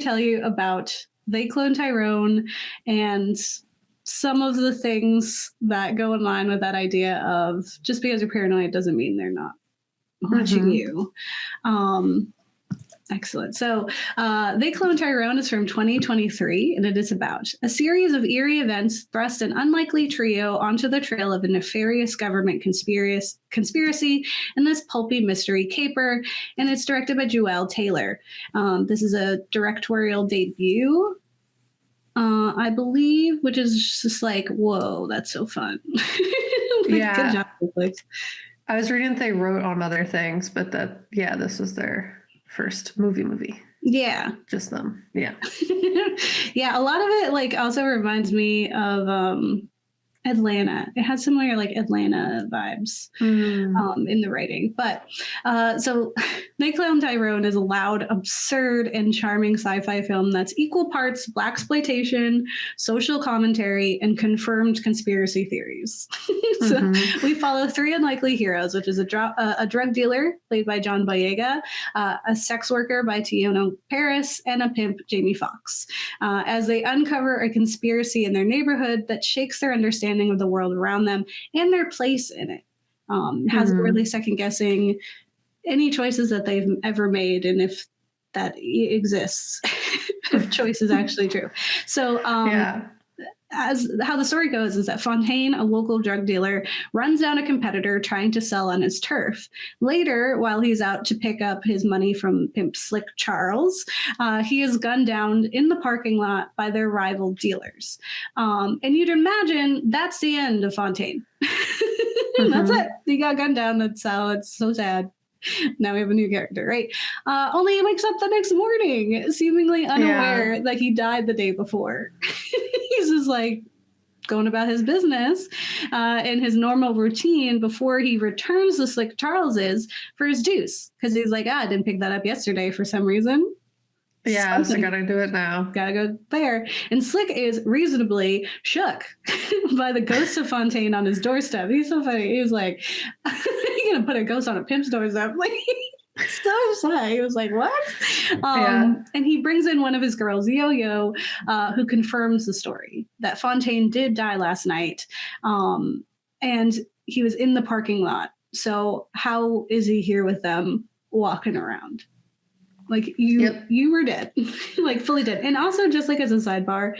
tell you about They Cloned Tyrone and some of the things that go in line with that idea of just because you're paranoid doesn't mean they're not watching you. Excellent. So They Cloned Tyrone is from 2023, and it is about a series of eerie events thrust an unlikely trio onto the trail of a nefarious government conspiracy in this pulpy mystery caper, and it's directed by Joelle Taylor. This is a directorial debut, I believe, which is just like, whoa, that's so fun. Yeah. Good job, Netflix. I was reading that they wrote on other things, but this was their first movie. Yeah. Just them. Yeah. Yeah, a lot of it like also reminds me of Atlanta. It has similar like Atlanta vibes in the writing. But so They Cloned Tyrone is a loud, absurd, and charming sci-fi film that's equal parts blaxploitation, social commentary, and confirmed conspiracy theories. So we follow three unlikely heroes, which is a drug dealer played by John Boyega, a sex worker by Teyonah Parris, and a pimp, Jamie Foxx, as they uncover a conspiracy in their neighborhood that shakes their understanding of the world around them and their place in it. Has them really second guessing any choices that they've ever made and if that exists, if choice is actually true. So as how the story goes is that Fontaine, a local drug dealer, runs down a competitor trying to sell on his turf. Later, while he's out to pick up his money from pimp Slick Charles, he is gunned down in the parking lot by their rival dealers. And you'd imagine that's the end of Fontaine. That's it. He got gunned down. That's how it's so sad. Now we have a new character, right? Only he wakes up the next morning, seemingly unaware that he died the day before. He's just like going about his business in his normal routine before he returns to Slick Charles's for his deuce. Because he's like, I didn't pick that up yesterday for some reason. Yeah, so I gotta do it now. Gotta go there. And Slick is reasonably shook by the ghost of Fontaine on his doorstep. He's so funny. He was like, you're gonna put a ghost on a pimp's doorstep? Like, so upset. He was like, what? And he brings in one of his girls, Yo-Yo, who confirms the story that Fontaine did die last night. And he was in the parking lot. So how is he here with them walking around? Like you were dead, like fully dead. And also just like as a sidebar,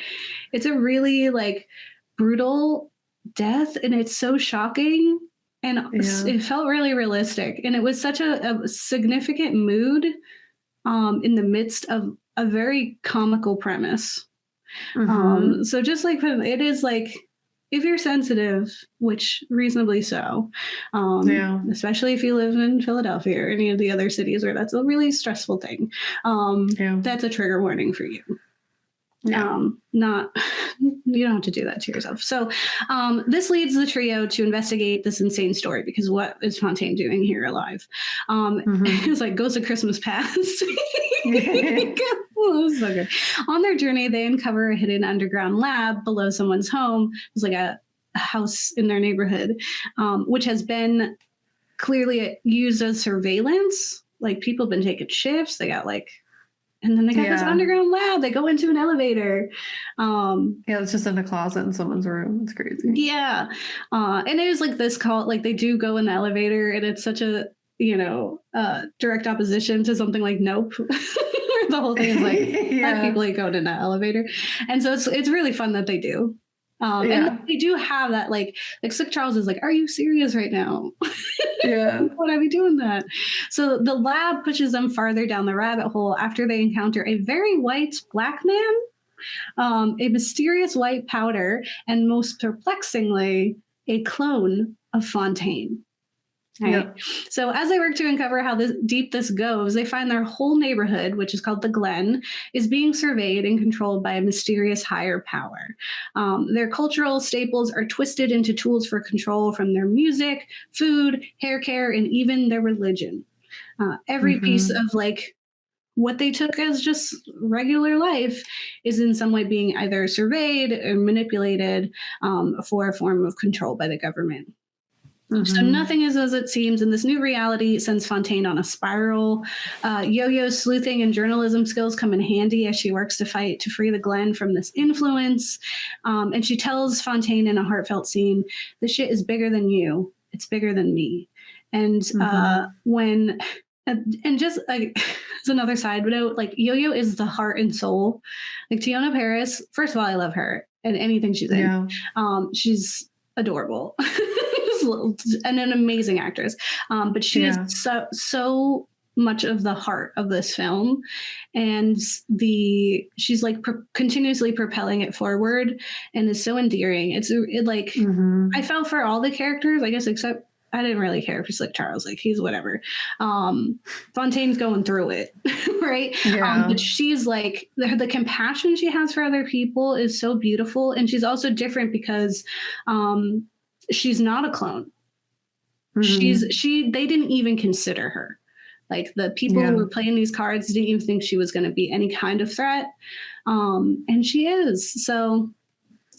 it's a really like brutal death and it's so shocking and it felt really realistic. And it was such a significant mood in the midst of a very comical premise. So just like it is like, if you're sensitive, which reasonably so, especially if you live in Philadelphia or any of the other cities where that's a really stressful thing, that's a trigger warning for you. You don't have to do that to yourself. So this leads the trio to investigate this insane story because what is Fontaine doing here alive? It's like Ghost of Christmas Past. So good. On their journey, they uncover a hidden underground lab below someone's home. It's like a house in their neighborhood, which has been clearly used as surveillance. Like people have been taking shifts. They got like, and then they got this underground lab. They go into an elevator. It's just in a closet in someone's room. It's crazy. Yeah. And it is like this call, like they do go in the elevator and it's such a, direct opposition to something like Nope. The whole thing is like people like going in that elevator. And so it's really fun that they do. And they do have that like Slick Charles is like, are you serious right now? Why are we doing that? So the lab pushes them farther down the rabbit hole after they encounter a very white black man, a mysterious white powder, and most perplexingly, a clone of Fontaine. Right. So as they work to uncover how deep this goes, they find their whole neighborhood, which is called the Glen, is being surveyed and controlled by a mysterious higher power. Their cultural staples are twisted into tools for control from their music, food, hair care, and even their religion. Every piece of like what they took as just regular life is in some way being either surveyed or manipulated for a form of control by the government. So nothing is as it seems, and this new reality sends Fontaine on a spiral. Yo-Yo's sleuthing and journalism skills come in handy as she works to fight to free the Glen from this influence. And she tells Fontaine in a heartfelt scene, "This shit is bigger than you. It's bigger than me." And and just like as another side note, like Yo-Yo is the heart and soul. Like Teyonah Parris, first of all, I love her and anything she's in. She's adorable. And an amazing actress, but she is so much of the heart of this film, and she's like continuously propelling it forward, and is so endearing. I felt for all the characters, I guess, except I didn't really care for Slick Charles. Like, he's whatever. Fontaine's going through it, right? But she's like, the compassion she has for other people is so beautiful, and she's also different because she's not a clone. They didn't even consider her. Like, the people who were playing these cards didn't even think she was going to be any kind of threat. And she is. So,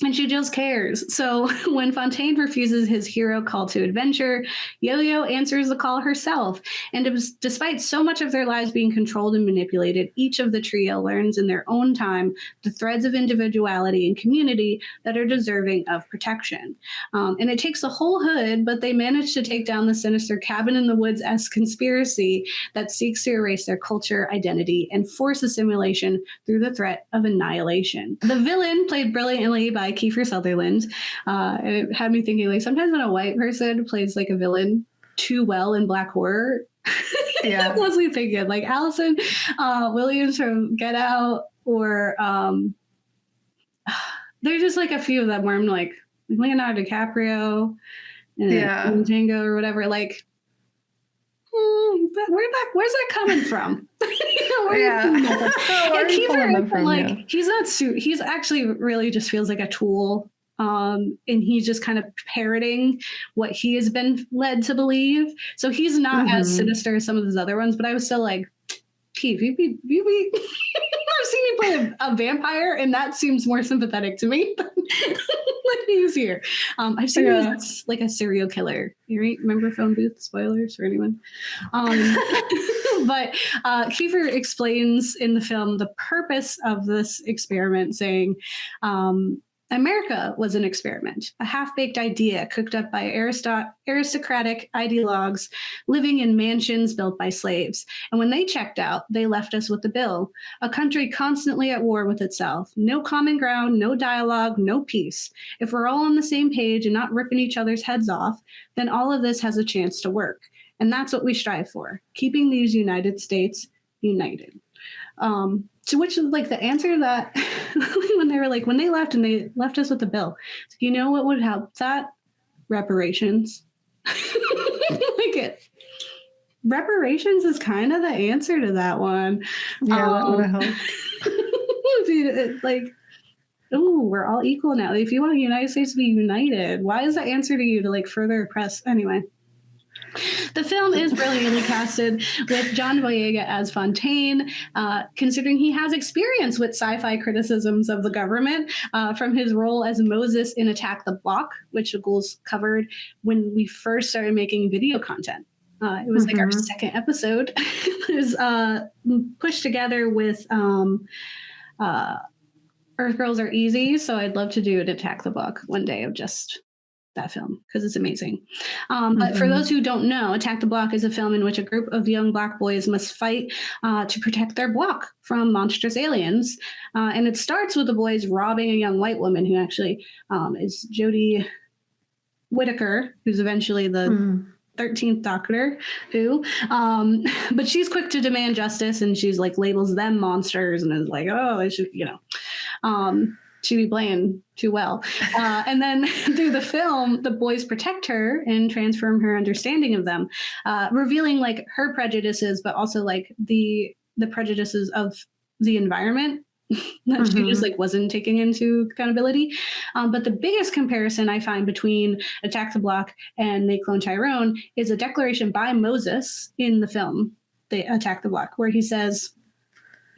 and she just cares. So when Fontaine refuses his hero call to adventure, Yo-Yo answers the call herself. And despite so much of their lives being controlled and manipulated, each of the trio learns in their own time the threads of individuality and community that are deserving of protection. And it takes a whole hood, but they manage to take down the sinister cabin in the woods-esque conspiracy that seeks to erase their culture, identity, and force assimilation through the threat of annihilation. The villain, played brilliantly by Kiefer Sutherland, and it had me thinking, like, sometimes when a white person plays like a villain too well in black horror, I was thinking like Allison Williams from Get Out, or there's just like a few of them where I'm like Leonardo DiCaprio and Django or whatever, like where's that coming from? And Kiefer, like, he's not he's actually really just feels like a tool, and he's just kind of parroting what he has been led to believe. So he's not as sinister as some of his other ones, but I was still like, Keith, you be I've seen you play a vampire, and that seems more sympathetic to me than he's here. I've seen you as like a serial killer. You right? Remember Phone Booth? Spoilers for anyone. But Kiefer explains in the film the purpose of this experiment, saying, America was an experiment, a half-baked idea cooked up by aristocratic ideologues living in mansions built by slaves. And when they checked out, they left us with the bill, a country constantly at war with itself. No common ground, no dialogue, no peace. If we're all on the same page and not ripping each other's heads off, then all of this has a chance to work. And that's what we strive for, keeping these United States united. To which, like, the answer to that, when they were like, when they left and they left us with the bill, you know what would help that? Reparations. Reparations is kind of the answer to that one. Yeah, that would have helped. Like, oh, we're all equal now. If you want the United States to be united, why is the answer to you to like further oppress? Anyway. The film is brilliantly casted with John Boyega as Fontaine, considering he has experience with sci-fi criticisms of the government from his role as Moses in Attack the Block, which the Ghouls covered when we first started making video content. It was like our second episode. It was pushed together with Earth Girls Are Easy, so I'd love to do an Attack the Block one day of just that film because it's amazing. But for those who don't know, Attack the Block is a film in which a group of young black boys must fight to protect their block from monstrous aliens. And it starts with the boys robbing a young white woman who actually is Jodie Whittaker, who's eventually the 13th Doctor Who. But she's quick to demand justice, and she's like labels them monsters and is like, oh, I should, she be playing too well. And then through the film, the boys protect her and transform her understanding of them, revealing like her prejudices, but also like the prejudices of the environment that she just like wasn't taking into accountability. But the biggest comparison I find between Attack the Block and They Cloned Tyrone is a declaration by Moses in the film, They Attack the Block, where he says,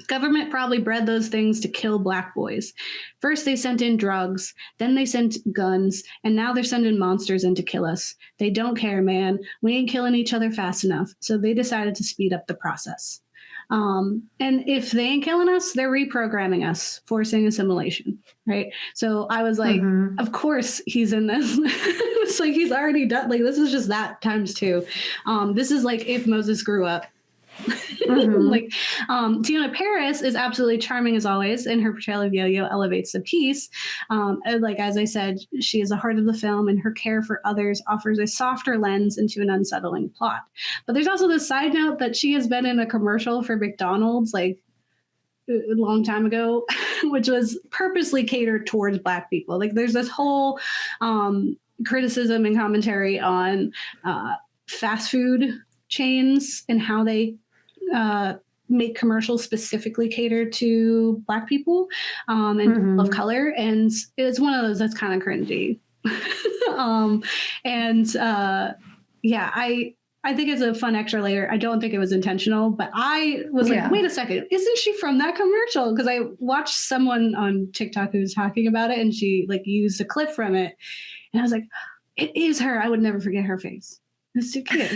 Government probably bred those things to kill black boys. First they sent in drugs, then they sent guns, and now they're sending monsters in to kill us. They don't care, man. We ain't killing each other fast enough, so they decided to speed up the process. And if they ain't killing us, they're reprogramming us, forcing assimilation, right? So I was like, of course he's in this. It's like he's already done. Like this is just that times two. This is like if Moses grew up. Like Teyonah Parris is absolutely charming as always, and her portrayal of Yo-Yo elevates the piece. Like as I said, she is the heart of the film, and her care for others offers a softer lens into an unsettling plot. But there's also this side note that she has been in a commercial for McDonald's like a long time ago, which was purposely catered towards Black people. Like there's this whole criticism and commentary on fast food chains and how they make commercials specifically catered to Black people and people of color, and it's one of those that's kind of cringy. Yeah, I think it's a fun extra layer. I don't think it was intentional, but I was like, wait a second, isn't she from that commercial? Because I watched someone on TikTok who was talking about it, and she like used a clip from it, and I was like, it is her. I would never forget her face. It's too cute.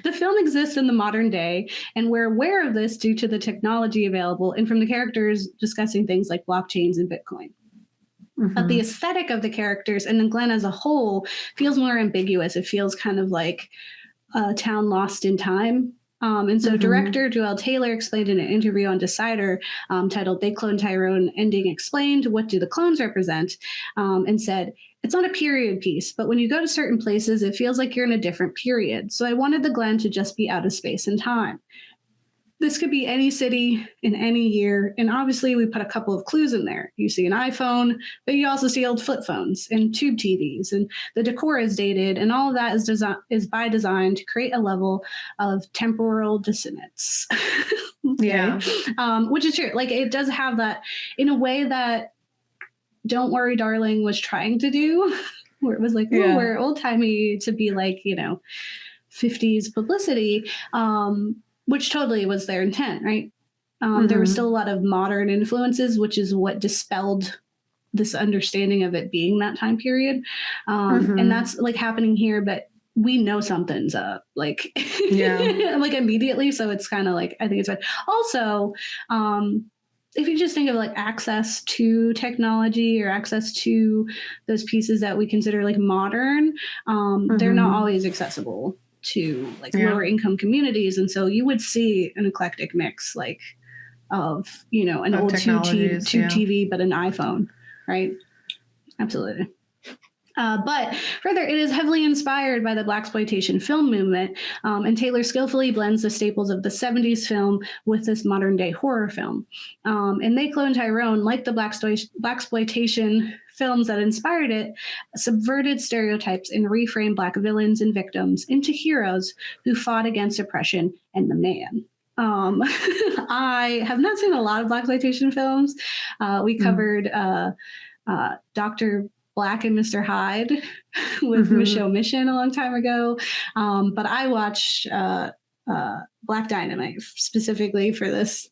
The film exists in the modern day, and we're aware of this due to the technology available and from the characters discussing things like blockchains and Bitcoin. But the aesthetic of the characters and the Glen as a whole feels more ambiguous. It feels kind of like a town lost in time. And so director Joel Taylor explained in an interview on Decider titled They Cloned Tyrone, Ending Explained, What Do the Clones Represent? And said, it's not a period piece, but when you go to certain places, it feels like you're in a different period. So I wanted the Glen to just be out of space and time. This could be any city in any year. And obviously we put a couple of clues in there. You see an iPhone, but you also see old flip phones and tube TVs, and the decor is dated, and all of that is by design to create a level of temporal dissonance. Yeah. Which is true. Like it does have that in a way that Don't Worry Darling was trying to do, where it was like, oh, we're old timey to be like, 50s publicity. Which totally was their intent, right? There was still a lot of modern influences, which is what dispelled this understanding of it being that time period. And that's like happening here, but we know something's up, like, like immediately. So it's kind of like, I think it's fine. Also, if you just think of like access to technology or access to those pieces that we consider like modern, they're not always accessible to like lower income communities, and so you would see an eclectic mix like of an old tube TV but an iPhone, right? Absolutely. But further, it is heavily inspired by the Blaxploitation film movement, and Taylor skillfully blends the staples of the 70s film with this modern day horror film. And They Cloned Tyrone, like the Blaxploitation films that inspired it, subverted stereotypes and reframed Black villains and victims into heroes who fought against oppression and the man. I have not seen a lot of Blaxploitation films. We covered Dr. Black and Mr. Hyde with Michelle Mission a long time ago. But I watched Black Dynamite specifically for this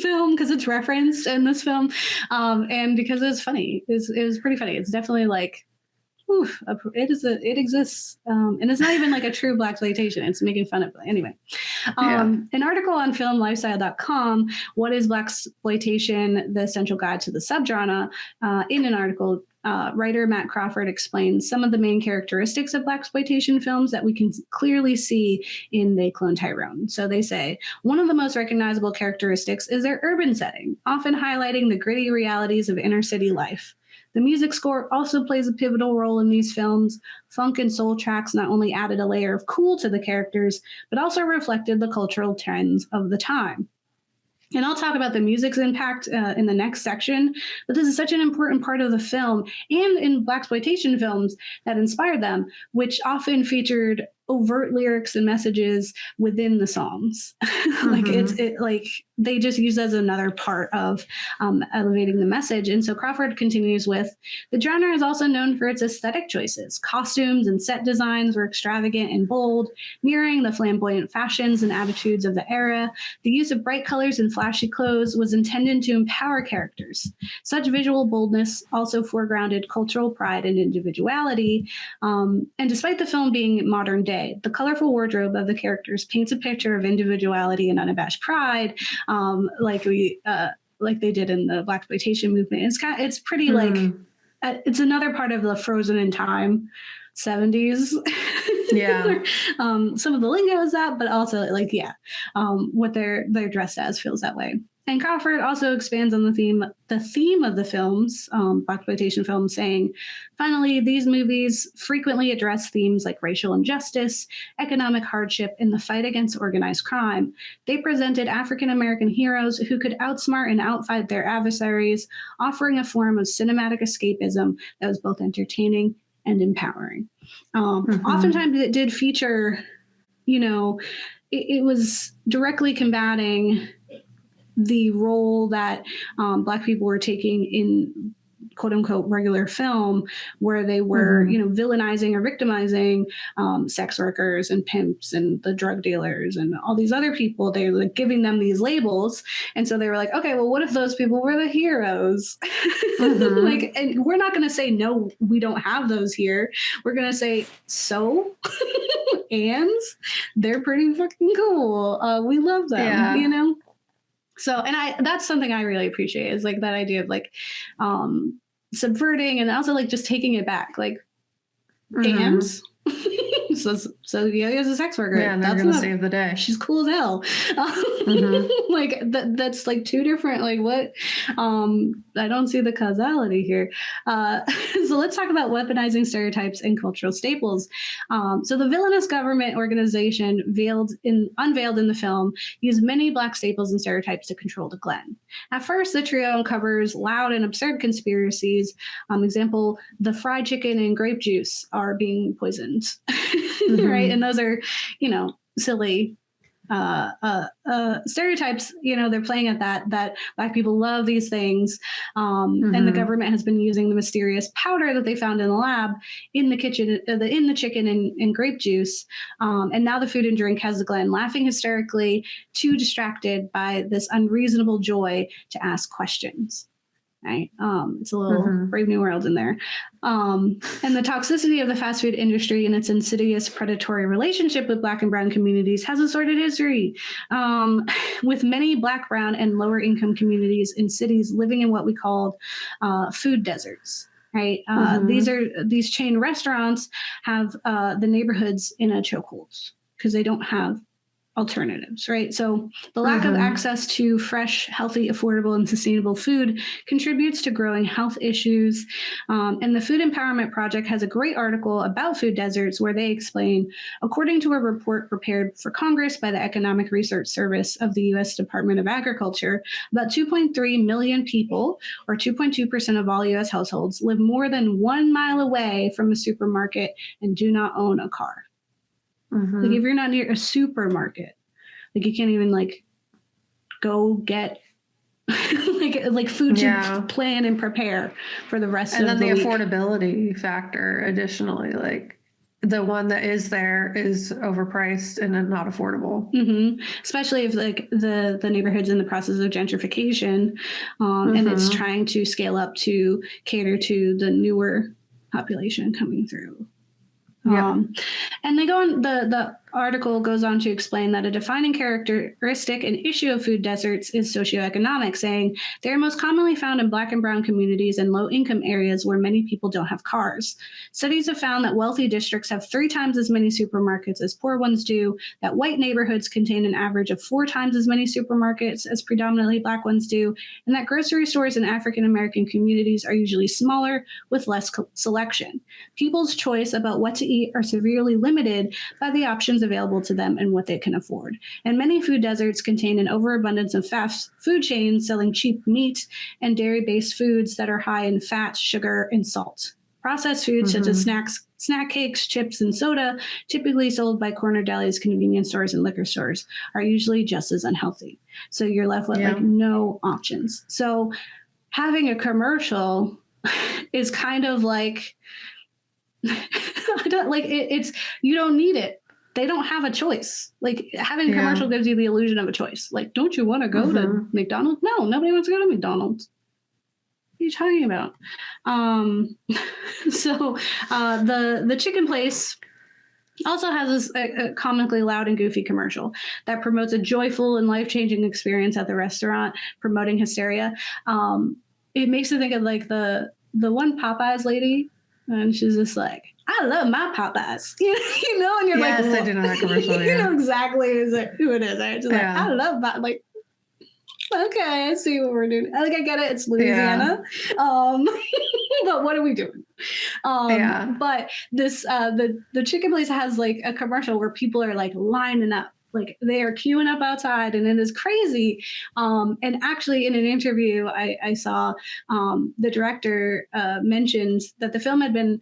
film because it's referenced in this film, and because it's funny. It was pretty funny. It's definitely like, it exists, and it's not even like a true Blaxploitation. It's making fun of it anyway. An article on filmlifestyle.com, What is Blaxploitation? The Essential Guide to the Subgenre. In an article, writer Matt Crawford explains some of the main characteristics of Blaxploitation films that we can clearly see in They Cloned Tyrone. So they say, one of the most recognizable characteristics is their urban setting, often highlighting the gritty realities of inner city life. The music score also plays a pivotal role in these films. Funk and soul tracks not only added a layer of cool to the characters, but also reflected the cultural trends of the time. And I'll talk about the music's impact in the next section, but this is such an important part of the film and in Blaxploitation films that inspired them, which often featured overt lyrics and messages within the songs. Like like they just use as another part of elevating the message. And so Crawford continues with, the genre is also known for its aesthetic choices. Costumes and set designs were extravagant and bold, mirroring the flamboyant fashions and attitudes of the era. The use of bright colors and flashy clothes was intended to empower characters. Such visual boldness also foregrounded cultural pride and individuality. And despite the film being modern day, the colorful wardrobe of the characters paints a picture of individuality and unabashed pride, like they did in the Blaxploitation movement. It's pretty like it's another part of the frozen in time 70s. Yeah. Some of the lingo is that, but also like what they're dressed as feels that way. And Crawford also expands on the theme of the films, Blaxploitation films, saying, finally, these movies frequently address themes like racial injustice, economic hardship, and the fight against organized crime. They presented African-American heroes who could outsmart and outfight their adversaries, offering a form of cinematic escapism that was both entertaining and empowering. Oftentimes it did feature, it was directly combating the role that Black people were taking in quote unquote regular film, where they were, villainizing or victimizing sex workers and pimps and the drug dealers and all these other people. They were like giving them these labels. And so they were like, okay, well, what if those people were the heroes? And we're not going to say, no, we don't have those here. We're going to say, so, and they're pretty fucking cool. We love them, So, and that's something I really appreciate, is like that idea of like subverting and also like just taking it back, like, and so Yo-Yo's a sex worker. Yeah, and they're gonna save the day. She's cool as hell. Like that's like two different, like what? I don't see the causality here. So let's talk about weaponizing stereotypes and cultural staples. So the villainous government organization unveiled in the film used many Black staples and stereotypes to control the Glen. At first, the trio uncovers loud and absurd conspiracies. Example, the fried chicken and grape juice are being poisoned. Right, and those are, silly stereotypes. They're playing at that Black people love these things, and the government has been using the mysterious powder that they found in the lab in the kitchen, in the chicken and grape juice, and now the food and drink has the Glen laughing hysterically, too distracted by this unreasonable joy to ask questions. Right. It's a little Brave New World in there. And the toxicity of the fast food industry and its insidious predatory relationship with Black and Brown communities has a sordid history, with many Black, Brown, and lower income communities in cities living in what we called food deserts. Right. These chain restaurants have the neighborhoods in a chokehold because they don't have alternatives, right? So the lack of access to fresh, healthy, affordable, and sustainable food contributes to growing health issues. And the Food Empowerment Project has a great article about food deserts where they explain, according to a report prepared for Congress by the Economic Research Service of the U.S. Department of Agriculture, about 2.3 million people, or 2.2% of all U.S. households, live more than 1 mile away from a supermarket and do not own a car. Like if you're not near a supermarket, like you can't even like go get like food to plan and prepare for the rest of the week. And then the affordability factor additionally, like the one that is there is overpriced and not affordable. Especially if like the neighborhood's in the process of gentrification, and it's trying to scale up to cater to the newer population coming through. And they go on, the article goes on to explain that a defining characteristic and issue of food deserts is socioeconomic, saying they are most commonly found in Black and Brown communities and low-income areas where many people don't have cars. Studies have found that wealthy districts have 3 times as many supermarkets as poor ones do, that white neighborhoods contain an average of 4 times as many supermarkets as predominantly Black ones do, and that grocery stores in African-American communities are usually smaller with less selection. People's choice about what to eat are severely limited by the options available to them and what they can afford. And many food deserts contain an overabundance of fast food chains selling cheap meat and dairy-based foods that are high in fat, sugar, and salt. Processed foods such as snack cakes, chips, and soda, typically sold by corner delis, convenience stores, and liquor stores, are usually just as unhealthy. So you're left with like no options. So having a commercial is kind of like, it's you don't need it. They don't have a choice. Like having a commercial gives you the illusion of a choice. Like, don't you want to go to McDonald's? No, nobody wants to go to McDonald's. What are you talking about? So the chicken place also has a comically loud and goofy commercial that promotes a joyful and life-changing experience at the restaurant, promoting hysteria. It makes me think of like the one Popeyes lady, and she's just like, I love my Popeyes, you know, and you're like, yes, I do know that commercial. You know exactly who it is. Right? Just like, I love that. Like, okay, I see what we're doing. Like, I get it. It's Louisiana. But what are we doing? But this, the chicken place has like a commercial where people are like lining up. Like they are queuing up outside and it is crazy. And actually in an interview I saw, the director mentioned that the film had been,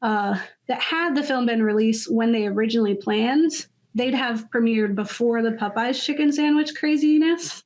that had the film been released when they originally planned, they'd have premiered before the Popeyes chicken sandwich craziness.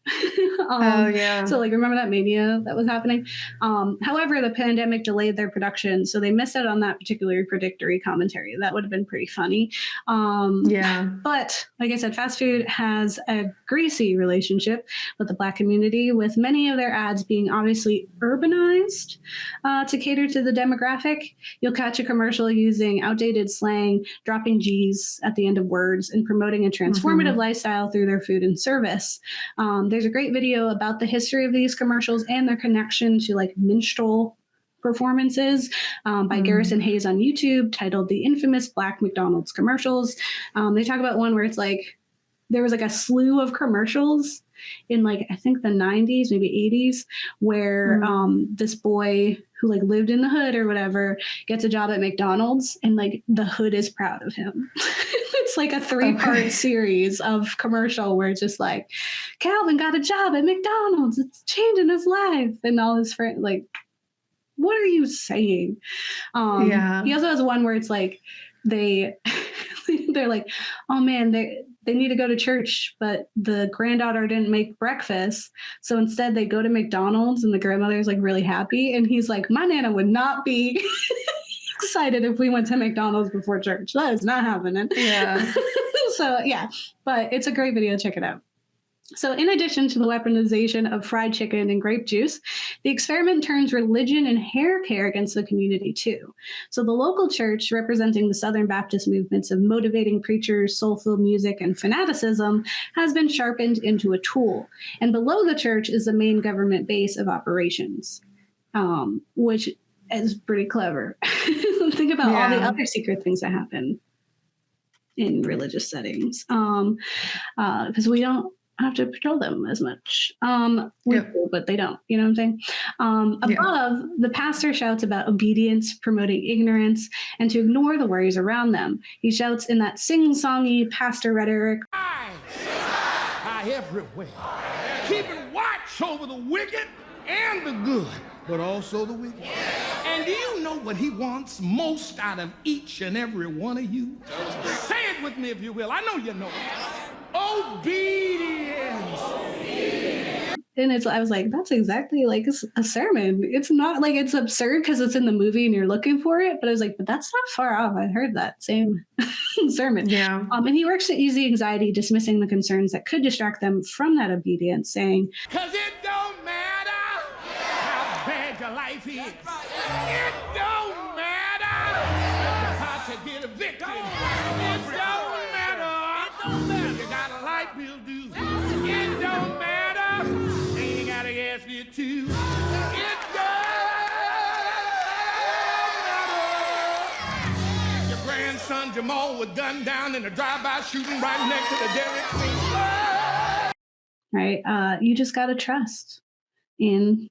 So like, remember that mania that was happening? However, the pandemic delayed their production, so they missed out on that particular predictory commentary. That would have been pretty funny. But like I said, fast food has a greasy relationship with the Black community, with many of their ads being obviously urbanized to cater to the demographic. You'll catch a commercial using outdated slang, dropping G's at the end of words, and promoting a transformative lifestyle through their food and service. There's a great video about the history of these commercials and their connection to like minstrel performances by Garrison Hayes on YouTube, titled The Infamous Black McDonald's Commercials. They talk about one where it's like, there was like a slew of commercials in like, I think the 90s, maybe 80s, where this boy who like lived in the hood or whatever gets a job at McDonald's, and like the hood is proud of him. It's like a 3-part series of commercial where it's just like, Calvin got a job at McDonald's, it's changing his life, and all his friends like, what are you saying? He also has one where it's like they're like, oh man, they need to go to church, but the granddaughter didn't make breakfast, so instead they go to McDonald's, and the grandmother's like really happy, and he's like, my nana would not be excited if we went to McDonald's before church. That is not happening. So yeah, but it's a great video. Check it out. So in addition to the weaponization of fried chicken and grape juice, the experiment turns religion and hair care against the community too. So the local church, representing the Southern Baptist movements of motivating preachers, soulful music, and fanaticism, has been sharpened into a tool. And below the church is the main government base of operations, which is pretty clever. Think about all the other secret things that happen in religious settings, because we don't have to patrol them as much. We do, but they don't, you know what I'm saying? Above, the pastor shouts about obedience, promoting ignorance, and to ignore the worries around them. He shouts in that sing-songy pastor rhetoric, I everywhere, keeping watch over the wicked and the good, but also the wicked. And do you know what he wants most out of each and every one of you? Say it with me if you will. I know you know it. Obedience. And I was like, that's exactly like a sermon. It's not like it's absurd because it's in the movie and you're looking for it, but I was like, but that's not far off. I heard that same sermon. And he works to ease the anxiety, dismissing the concerns that could distract them from that obedience, saying, because it don't matter how bad your life is. It don't matter how to get a victory. It don't matter. You got a light bill due. It don't matter. And you got a gas bill too. It don't matter. Your grandson Jamal was gunned down in a drive-by shooting right next to the Dairy Queen. Right? You just got to trust in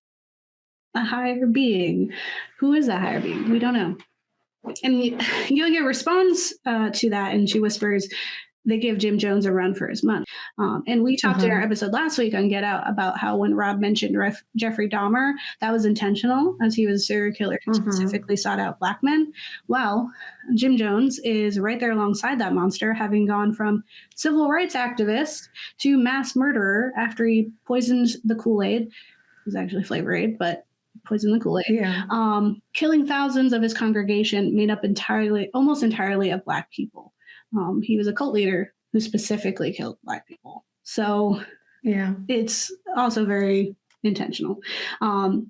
a higher being. Who is that higher being? We don't know. And Yoga responds to that, and she whispers, they give Jim Jones a run for his money. And we talked in our episode last week on Get Out about how when Rob mentioned Jeffrey Dahmer, that was intentional, as he was a serial killer who specifically sought out Black men. Well, Jim Jones is right there alongside that monster, having gone from civil rights activist to mass murderer after he poisoned the Kool-Aid. It was actually Flavor Aid, but poisoned the Kool-Aid. Yeah. Killing thousands of his congregation made up almost entirely of Black people. He was a cult leader who specifically killed Black people. So yeah, it's also very intentional,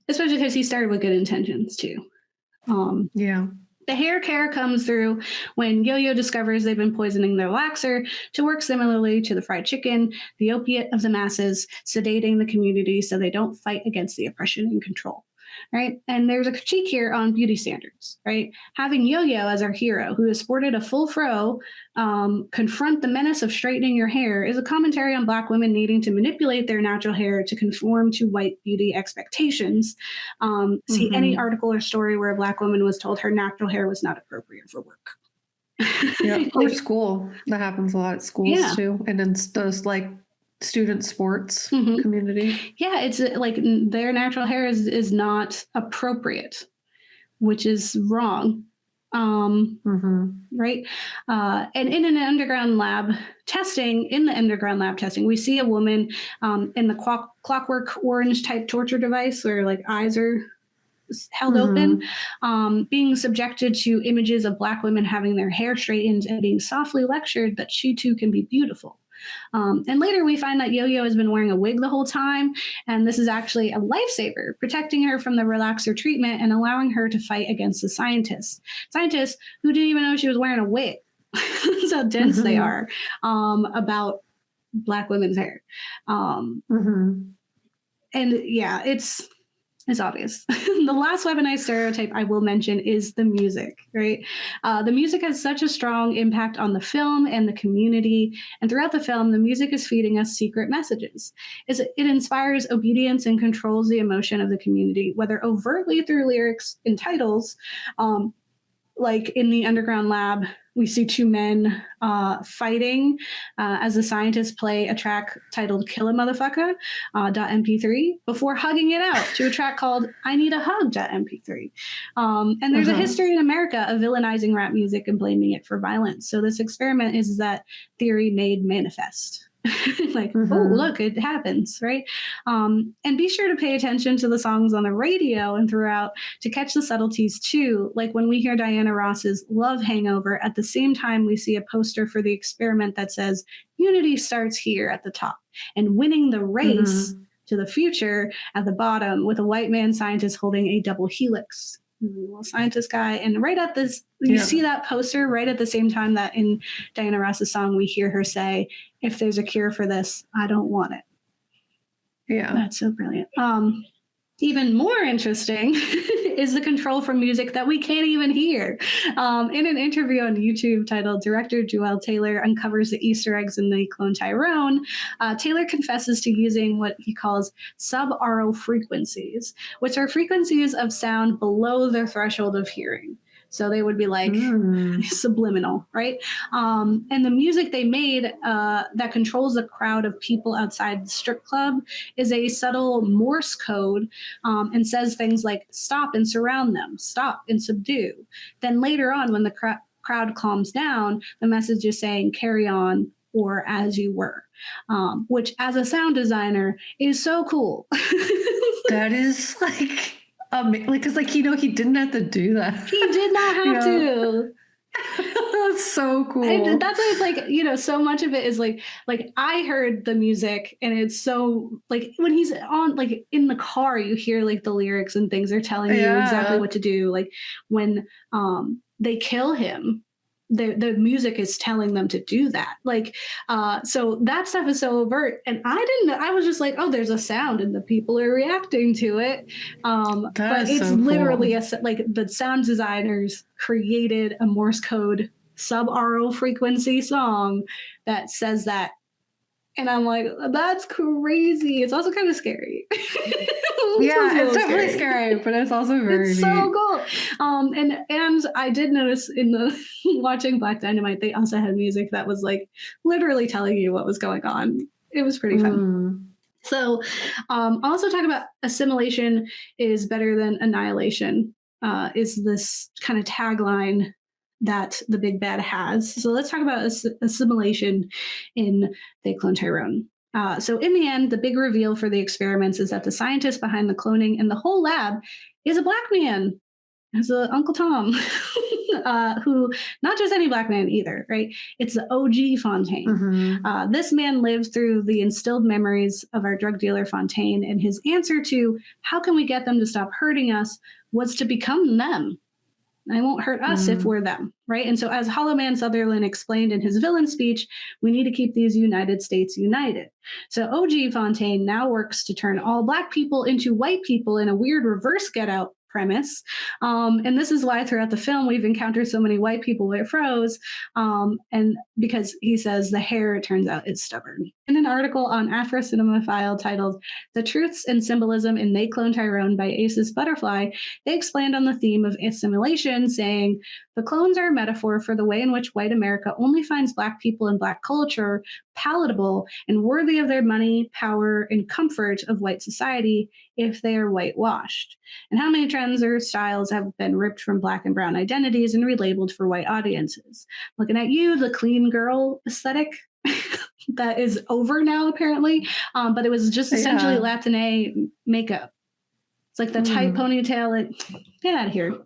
especially because he started with good intentions too. yeah. The hair care comes through when Yo-Yo discovers they've been poisoning their laxer to work similarly to the fried chicken, the opiate of the masses, sedating the community so they don't fight against the oppression and control. Right. And there's a critique here on beauty standards, right? Having Yo-Yo as our hero, who has sported a full fro, confront the menace of straightening your hair, is a commentary on Black women needing to manipulate their natural hair to conform to white beauty expectations. See any article or story where a Black woman was told her natural hair was not appropriate for work. Yeah, or school. That happens a lot at schools too, and in those like student sports community. Yeah, it's like their natural hair is not appropriate, which is wrong. Right. And in the underground lab testing, we see a woman in the clockwork orange type torture device where like eyes are held open, being subjected to images of Black women having their hair straightened and being softly lectured that she too can be beautiful. And later we find that Yo-Yo has been wearing a wig the whole time, and this is actually a lifesaver, protecting her from the relaxer treatment and allowing her to fight against the scientists who didn't even know she was wearing a wig. That's how dense they are about Black women's hair. And yeah, it's obvious. The last weaponized stereotype I will mention is the music, right? The music has such a strong impact on the film and the community. And throughout the film, the music is feeding us secret messages. It inspires obedience and controls the emotion of the community, whether overtly through lyrics and titles. Like in the underground lab, we see two men fighting as the scientists play a track titled Kill a Motherfucker .mp3 before hugging it out to a track called I Need a Hug .mp3. And there's a history in America of villainizing rap music and blaming it for violence. So this experiment is that theory made manifest. Like, oh, look, it happens, right? And be sure to pay attention to the songs on the radio and throughout to catch the subtleties too. Like when we hear Diana Ross's Love Hangover, at the same time we see a poster for the experiment that says unity starts here at the top and winning the race to the future at the bottom, with a white man scientist holding a double helix. Little scientist guy, and right at this, you see that poster right at the same time that in Diana Ross's song we hear her say, "If there's a cure for this, I don't want it." Yeah, that's so brilliant. Even more interesting is the control from music that we can't even hear. In an interview on YouTube titled Director Joel Taylor Uncovers the Easter Eggs in the Cloned Tyrone, Taylor confesses to using what he calls sub-aural frequencies, which are frequencies of sound below the threshold of hearing. So they would be like subliminal, right? And the music they made that controls the crowd of people outside the strip club is a subtle Morse code and says things like stop and surround them, stop and subdue. Then later on, when the crowd calms down, the message is saying carry on or as you were, which as a sound designer is so cool. That is like... because he didn't have to do that. He did not have to. That's so cool. And that's why it's like, so much of it is like I heard the music and it's so like when he's on, like in the car, you hear like the lyrics and things are telling you exactly what to do. Like when they kill him, the music is telling them to do that. Like, so that stuff is so overt. And I was just like, oh, there's a sound and the people are reacting to it. But it's so literally like the sound designers created a Morse code sub-aural frequency song that says that And I'm like, that's crazy. It's also kind of scary. It's definitely scary, but it's also very it's so cool. And I did notice in the watching Black Dynamite, they also had music that was like literally telling you what was going on. It was pretty fun. So also talk about assimilation is better than annihilation, is this kind of tagline that the big bad has. So let's talk about assimilation in They Cloned Tyrone. So in the end, the big reveal for the experiments is that the scientist behind the cloning and the whole lab is a black man. It's Uncle Tom, who, not just any black man either, right? It's the OG Fontaine. This man lived through the instilled memories of our drug dealer Fontaine, and his answer to how can we get them to stop hurting us was to become them. They won't hurt us if we're them, right? And so as Hollow Man Sutherland explained in his villain speech, we need to keep these United States united. So OG Fontaine now works to turn all black people into white people in a weird reverse Get Out premise. And this is why throughout the film we've encountered so many white people with froze, and because he says the hair, it turns out, is stubborn. In an article on Afro Cinemaphile titled The Truths and Symbolism in They Cloned Tyrone by Aces Butterfly, they expand on the theme of assimilation, saying, the clones are a metaphor for the way in which white America only finds black people and black culture palatable and worthy of their money, power, and comfort of white society if they are whitewashed. And how many trends or styles have been ripped from black and brown identities and relabeled for white audiences? Looking at you, the clean girl aesthetic that is over now, apparently. But it was just essentially Latine makeup. It's like the tight ponytail. Get out of here.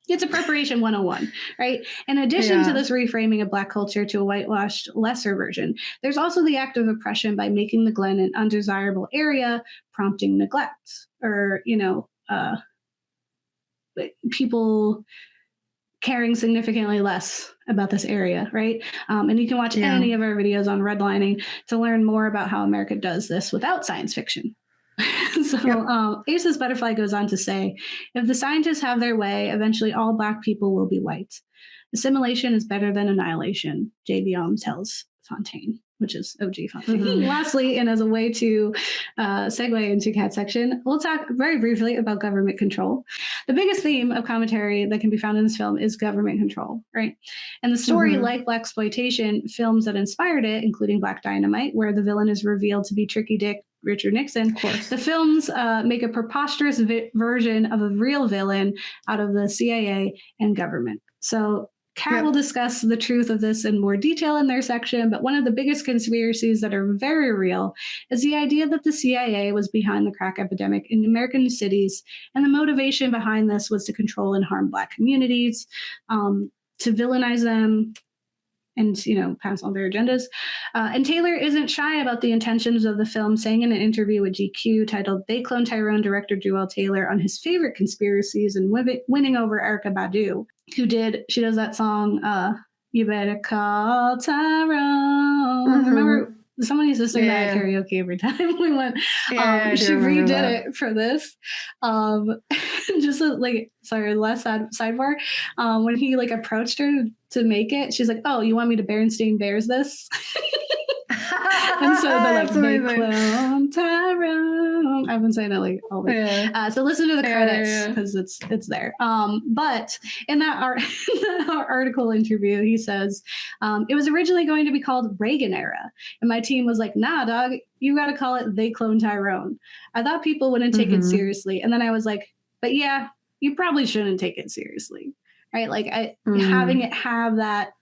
It's appropriation 101, right? In addition to this reframing of black culture to a whitewashed, lesser version, there's also the act of oppression by making the Glen an undesirable area, prompting neglect, or, people caring significantly less about this area, right? And you can watch any of our videos on redlining to learn more about how America does this without science fiction. So Aces Butterfly goes on to say, if the scientists have their way, eventually all black people will be white. Assimilation is better than annihilation, J.B. tells Fontaine, which is OG Fontaine. Lastly, and as a way to segue into cat section, we'll talk very briefly about government control. The biggest theme of commentary that can be found in this film is government control, right? And the story, like Blaxploitation, films that inspired it, including Black Dynamite, where the villain is revealed to be Tricky Dick Richard Nixon, the films make a preposterous version of a real villain out of the CIA and government. So Kat will discuss the truth of this in more detail in their section, but one of the biggest conspiracies that are very real is the idea that the CIA was behind the crack epidemic in American cities, and the motivation behind this was to control and harm black communities, to villainize them, and, pass on their agendas. And Taylor isn't shy about the intentions of the film, saying in an interview with GQ titled They Cloned Tyrone director Jewel Taylor on his favorite conspiracies and winning over Erykah Badu, she does that song, You Better Call Tyrone. Remember, someone used to sing that at karaoke every time we went. She redid it for this. Just last sidebar. When he approached her to make it, she's like, "Oh, you want me to Berenstain Bears this?" And so they're They Cloned Tyrone. I've been saying it all week. So listen to the credits because it's there. But in that article interview, he says, it was originally going to be called Reagan Era. And my team was like, nah, dog, you got to call it They Cloned Tyrone. I thought people wouldn't take it seriously. And then I was like, but yeah, you probably shouldn't take it seriously. Right? Having it have that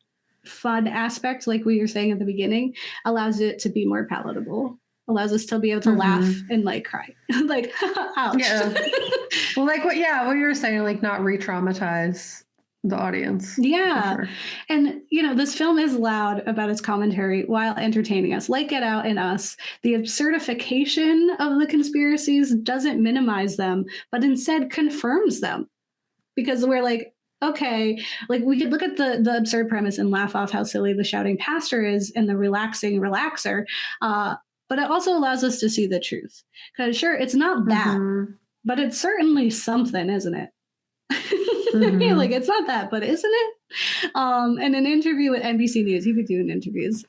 fun aspect, like we were saying at the beginning, allows it to be more palatable, allows us to be able to laugh and cry. Ouch. Well, what you were saying, not re-traumatize the audience. Sure. And this film is loud about its commentary while entertaining us. Like Get Out and Us, the absurdification of the conspiracies doesn't minimize them, but instead confirms them, because we're okay, we could look at the absurd premise and laugh off how silly the shouting pastor is and the relaxing relaxer, but it also allows us to see the truth. Because sure, it's not that, but it's certainly something, isn't it? Mhm. Like, it's not that, but isn't it? In an interview with NBC News, he could do interviews,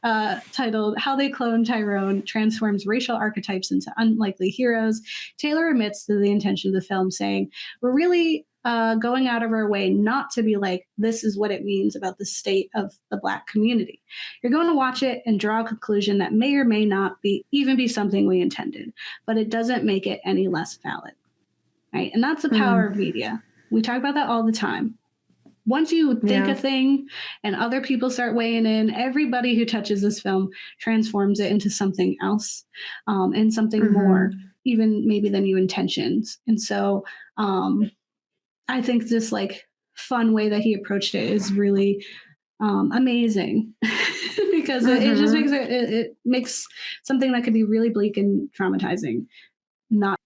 titled How They Cloned Tyrone Transforms Racial Archetypes into Unlikely Heroes, Taylor admits to the intention of the film, saying, we're really going out of our way not to be like, this is what it means about the state of the Black community. You're going to watch it and draw a conclusion that may or may not even be something we intended, but it doesn't make it any less valid. Right? And that's the power of media. We talk about that all the time. Once you think a thing and other people start weighing in, everybody who touches this film transforms it into something else, and something more, even maybe than you intentioned. And so I think this like fun way that he approached it is really amazing because it just makes it makes something that could be really bleak and traumatizing not.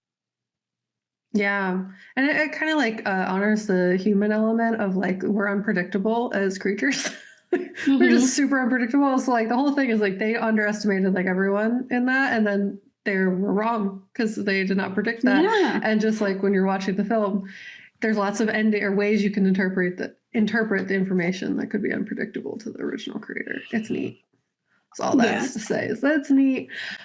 Yeah. And it kind of like honors the human element of like, we're unpredictable as creatures. We're just super unpredictable. So like the whole thing is like they underestimated like everyone in that, and then they were wrong because they did not predict that. Yeah. And just like when you're watching the film, there's lots of ending or ways you can interpret the information that could be unpredictable to the original creator. It's neat. That's all that's to say is that's neat.